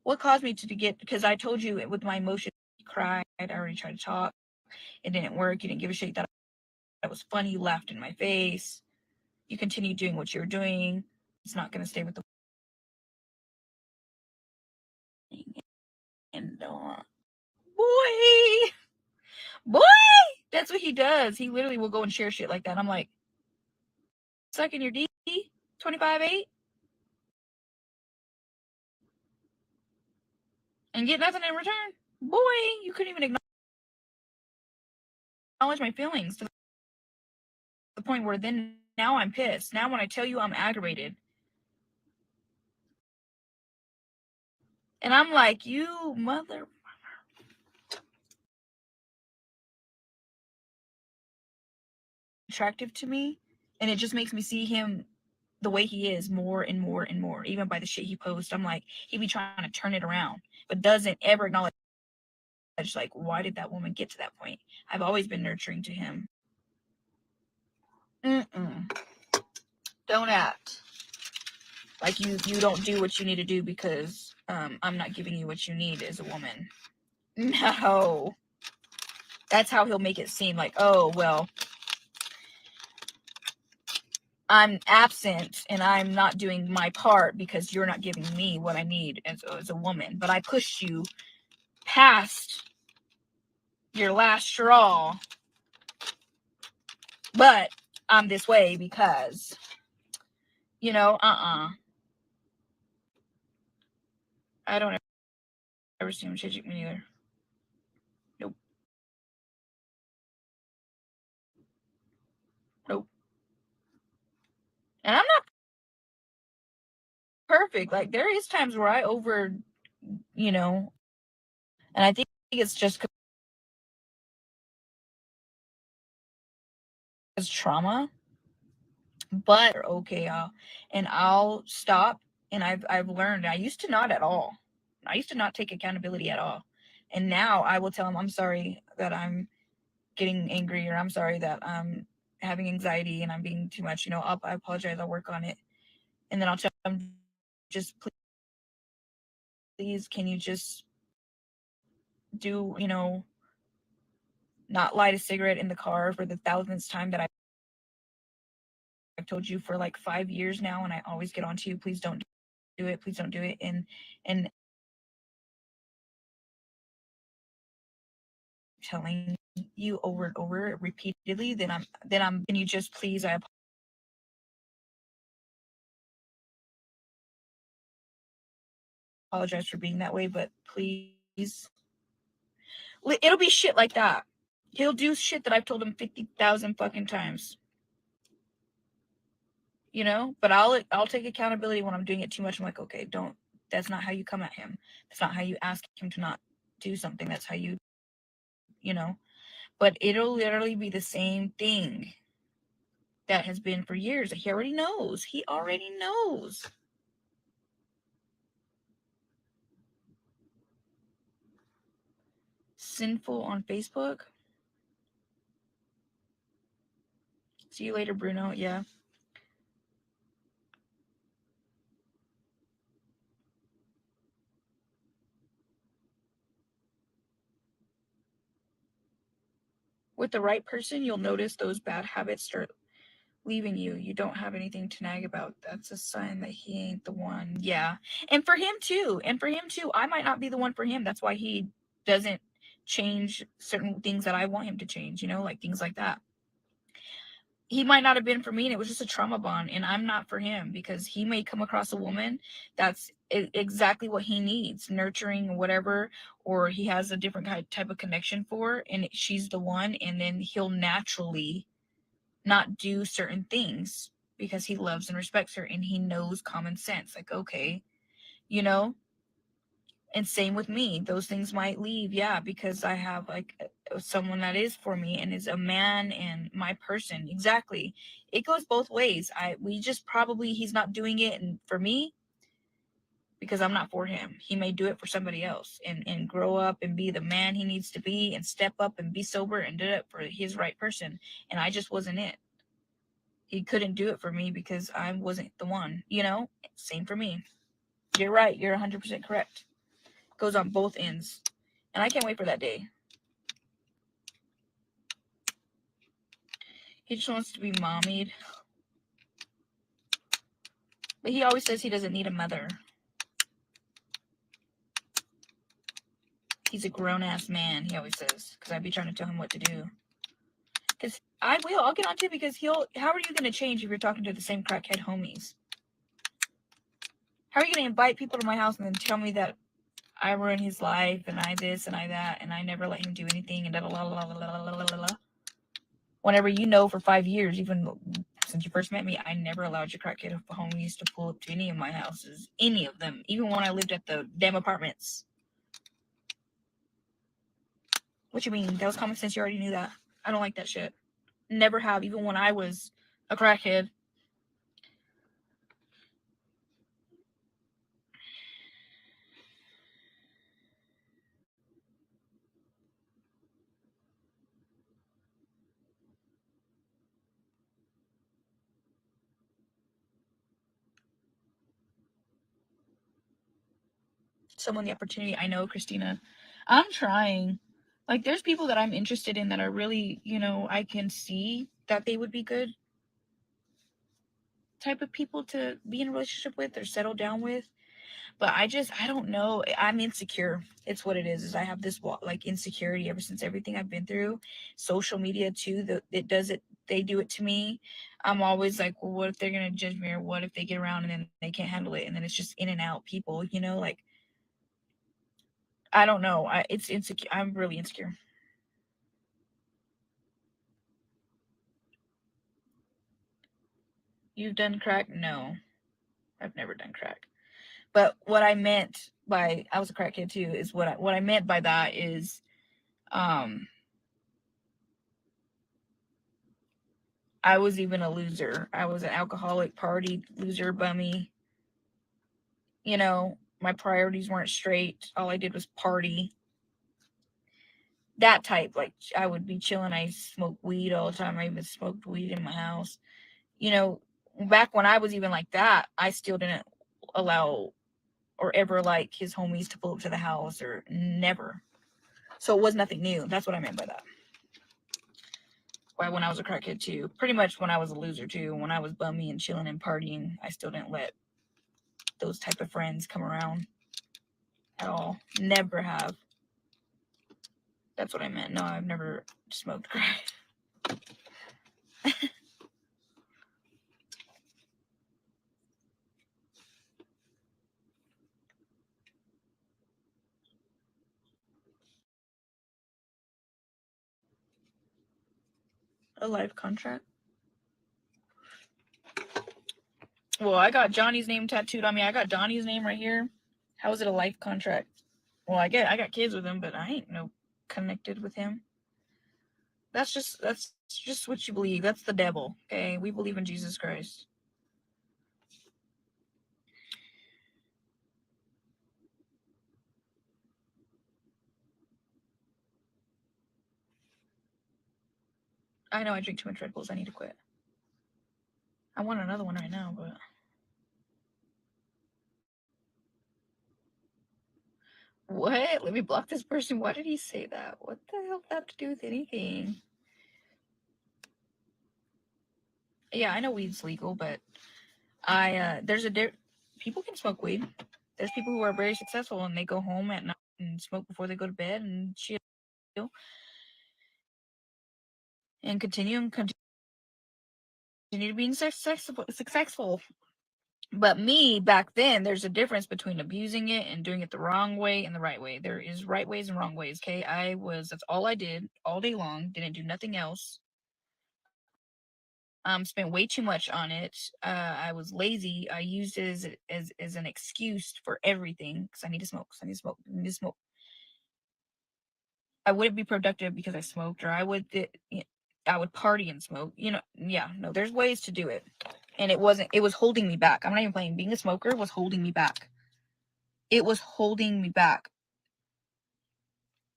What caused me to get, because I told you with my emotions, you cried, I already tried to talk, it didn't work, you didn't give a shit that was funny, you laughed in my face, you continued doing what you're doing, it's not going to stay with the and boy, that's what he does. He literally will go and share shit like that. I'm like, sucking your D, 25-8, and get nothing in return. Boy, you couldn't even acknowledge my feelings to the point where then now I'm pissed. Now when I tell you I'm aggravated, and I'm like, you mother attractive to me, and it just makes me see him the way he is more and more and more. Even by the shit he posts, I'm like, he be trying to turn it around, but doesn't ever acknowledge, like, why did that woman get to that point? I've always been nurturing to him. Don't act like you don't do what you need to do because I'm not giving you what you need as a woman. No. That's how he'll make it seem like, oh, well, I'm absent and I'm not doing my part because you're not giving me what I need as a woman. But I pushed you past your last straw. But I'm this way because, I don't ever see him changing me either. Nope. And I'm not perfect. Like, there is times where I and I think it's just trauma, but okay, I'll stop. And I've learned. I used to not at all. I used to not take accountability at all. And now I will tell him, I'm sorry that I'm getting angry, or I'm sorry that I'm having anxiety and I'm being too much. I apologize. I'll work on it. And then I'll tell him, just please, can you just do, not light a cigarette in the car for the thousandth time that I've told you for like 5 years now, and I always get on to you. Please don't do it. Please don't do it. And telling you over and over repeatedly, then can you just please, I apologize for being that way, but please. It'll be shit like that. He'll do shit that I've told him 50,000 fucking times. But I'll take accountability when I'm doing it too much. I'm like, okay, that's not how you come at him. That's not how you ask him to not do something. That's how you but it'll literally be the same thing that has been for years. He already knows. Sinful on Facebook. See you later, Bruno. Yeah. With the right person, you'll notice those bad habits start leaving you. You don't have anything to nag about. That's a sign that he ain't the one. Yeah. And for him too. I might not be the one for him. That's why he doesn't change certain things that I want him to change, like things like that. He might not have been for me, and it was just a trauma bond, and I'm not for him, because he may come across a woman that's exactly what he needs, nurturing or whatever, or he has a different type of connection for, and she's the one, and then he'll naturally not do certain things because he loves and respects her, and he knows common sense, like, okay, and same with me. Those things might leave, yeah, because I have like someone that is for me and is a man and my person. Exactly. It goes both ways. He's not doing it and for me because I'm not for him. He may do it for somebody else and grow up and be the man he needs to be and step up and be sober and do it for his right person. And I just wasn't it. He couldn't do it for me because I wasn't the one, Same for me. You're right. You're 100% correct. Goes on both ends. And I can't wait for that day. He just wants to be mommied. But he always says he doesn't need a mother. He's a grown-ass man, he always says. Because I'd be trying to tell him what to do. Because I'll get on to it, because how are you going to change if you're talking to the same crackhead homies? How are you going to invite people to my house and then tell me that I ruin his life and I this and I that and I never let him do anything and da la la la la la la la. Whenever for 5 years, even since you first met me, I never allowed your crackhead homies to pull up to any of my houses. Any of them. Even when I lived at the damn apartments. What you mean? That was common sense. You already knew that. I don't like that shit. Never have, even when I was a crackhead. Someone the opportunity. I know, Christina. I'm trying. Like, there's people that I'm interested in that are really, I can see that they would be good type of people to be in a relationship with or settle down with. But I don't know. I'm insecure. It's what it is I have this like insecurity ever since everything I've been through. Social media too, they do it to me. I'm always like, well, what if they're going to judge me, or what if they get around and then they can't handle it, and then it's just in and out people, like, I don't know. It's insecure. I'm really insecure. You've done crack? No, I've never done crack. But what I meant by I was a crackhead too is what I meant by that is I was even a loser. I was an alcoholic, party loser, bummy. You know, my priorities weren't straight. All I did was party. That type. Like, I would be chilling. I smoked weed all the time. I even smoked weed in my house. You know, back when I was even like that, I still didn't allow or ever like his homies to pull up to the house, or never. So it was nothing new. That's what I meant by that. Why, when I was a crackhead too, pretty much when I was a loser too, when I was bummy and chilling and partying, I still didn't let those type of friends come around at all. Never have. That's what I meant. No, I've never smoked crack. A life contract? Well, I got Johnny's name tattooed on me. I got Donnie's name right here. How is it a life contract? Well, I got kids with him, but I ain't no connected with him. That's just what you believe. That's the devil. Okay, we believe in Jesus Christ. I know I drink too much Red Bulls. I need to quit. I want another one right now, but what? Let me block this person. Why did he say that? What the hell does that have to do with anything? Yeah, I know weed's legal, but there's people can smoke weed. There's people who are very successful and they go home at night and smoke before they go to bed and chill and continue being successful. But me back then, there's a difference between abusing it and doing it the wrong way and the right way. There is right ways and wrong ways. Okay, that's all I did all day long. Didn't do nothing else. Spent way too much on it. I was lazy. I used it as an excuse for everything because I need to smoke. I need to smoke. I need to smoke. I wouldn't be productive because I smoked, or I would party and smoke. Yeah, no, there's ways to do it, and it was holding me back. I'm not even playing. Being a smoker was holding me back. It was holding me back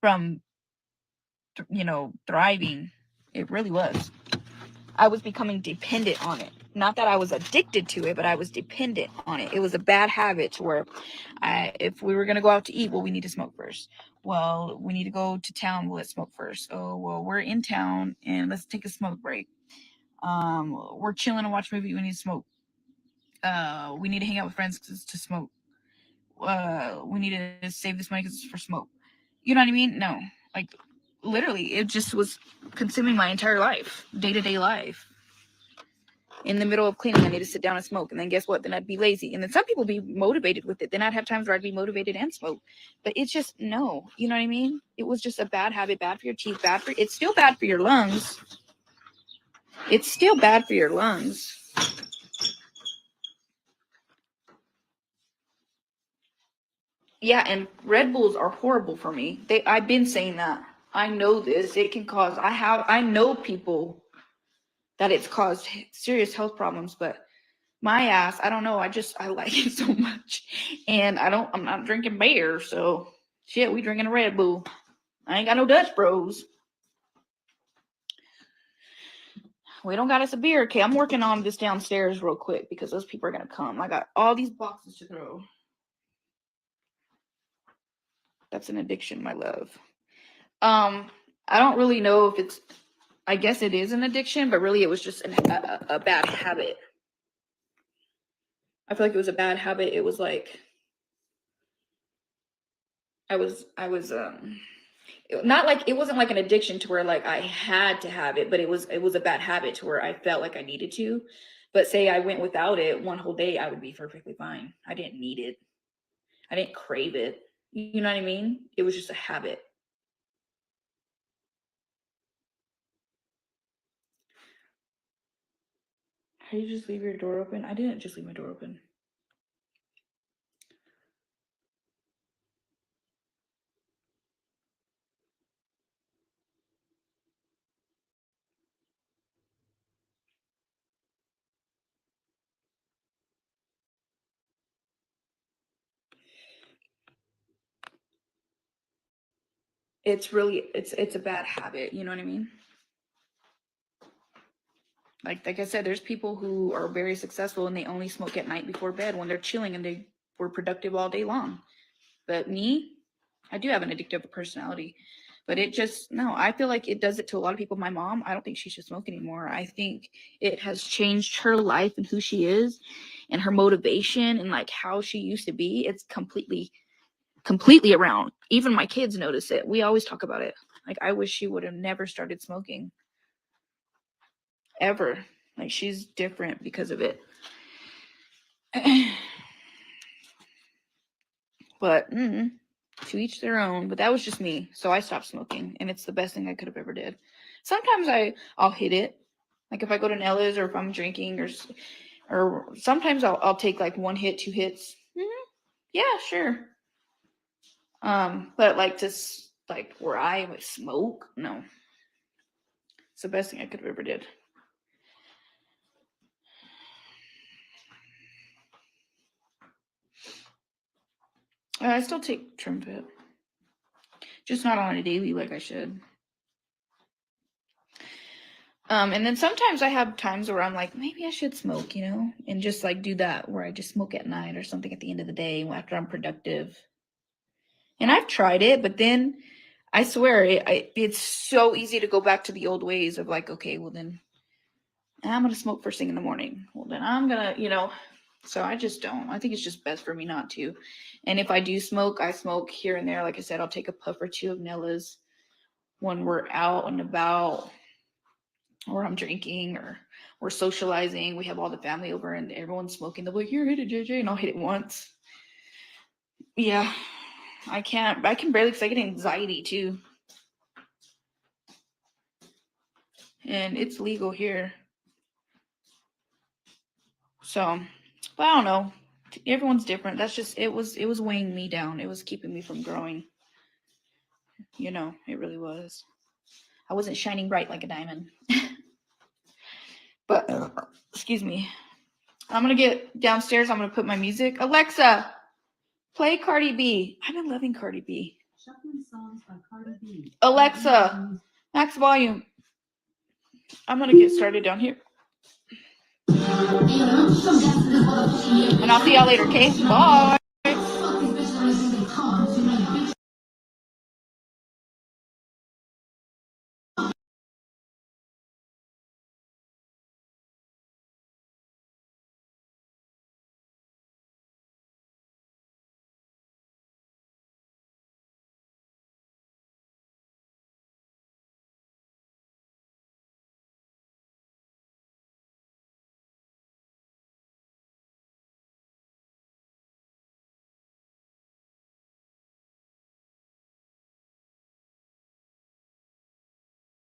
from, thriving. It really was. I was becoming dependent on it. Not that I was addicted to it, but I was dependent on it. It was a bad habit to where if we were going to go out to eat, well, we need to smoke first. Well, we need to go to town, well, let's smoke first. Oh, well, we're in town and let's take a smoke break. We're chilling and watch a movie, we need to smoke. We need to hang out with friends to smoke. We need to save this money because it's for smoke. You know what I mean? No. Like, literally, it just was consuming my entire life, day-to-day life. In the middle of cleaning, I need to sit down and smoke. And then guess what? Then I'd be lazy. And then some people be motivated with it. Then I'd have times where I'd be motivated and smoke. But it's just, no. You know what I mean? It was just a bad habit, bad for your teeth, it's still bad for your lungs. It's still bad for your lungs. Yeah, and Red Bulls are horrible for me. I've been saying that. I know this. It can cause, I know people that it's caused serious health problems, but my ass, I don't know. I like it so much. And I'm not drinking beer, so shit, we drinking a Red Bull. I ain't got no Dutch Bros. We don't got us a beer. Okay, I'm working on this downstairs real quick because those people are gonna come. I got all these boxes to throw. That's an addiction, my love. I don't really know if it's, I guess it is an addiction, but really it was just a bad habit. I feel like it was a bad habit. It was like I was not like, it wasn't like an addiction to where like I had to have it, but it was a bad habit to where I felt like I needed to. But say I went without it one whole day, I would be perfectly fine. I didn't need it. I didn't crave it. You know what I mean? It was just a habit. How you just leave your door open? I didn't just leave my door open. it's really, it's a bad habit. You know what I mean? Like I said, there's people who are very successful and they only smoke at night before bed when they're chilling and they were productive all day long. But me, I do have an addictive personality. But it just, no, I feel like it does it to a lot of people. My mom, I don't think she should smoke anymore. I think it has changed her life and who she is and her motivation and like how she used to be. It's completely around. Even my kids notice it. We always talk about it. Like, I wish she would have never started smoking. Ever. Like, she's different because of it. But to each their own. But that was just me. So I stopped smoking, and it's the best thing I could have ever did. Sometimes I'll hit it. Like if I go to Nella's or if I'm drinking or sometimes I'll take like 1 hit, 2 hits. Yeah, sure. But like like where I would smoke, no. It's the best thing I could have ever did. I still take Trimfit. Just not on a daily like I should. And then sometimes I have times where I'm like, maybe I should smoke, you know, and just like do that where I just smoke at night or something at the end of the day after I'm productive. And I've tried it, but then I swear it's so easy to go back to the old ways of like, okay, well then I'm going to smoke first thing in the morning. Well, then I'm going to, you know, so I just don't. I think it's just best for me not to. And if I do smoke, I smoke here and there. Like I said, I'll take a puff or 2 of Nella's when we're out and about, or I'm drinking, or we're socializing. We have all the family over and everyone's smoking. They'll be like, here, hit it, JJ. And I'll hit it once. Yeah, I can barely, because I get anxiety too. And it's legal here. So, but I don't know. Everyone's different. That's just, it was weighing me down. It was keeping me from growing. You know, it really was. I wasn't shining bright like a diamond. But, excuse me. I'm going to get downstairs. I'm going to put my music. Alexa, play Cardi B. I've been loving Cardi B. Shuffling songs by Cardi B. Alexa, max volume. I'm going to get started down here. And I'll see y'all later, okay? Bye.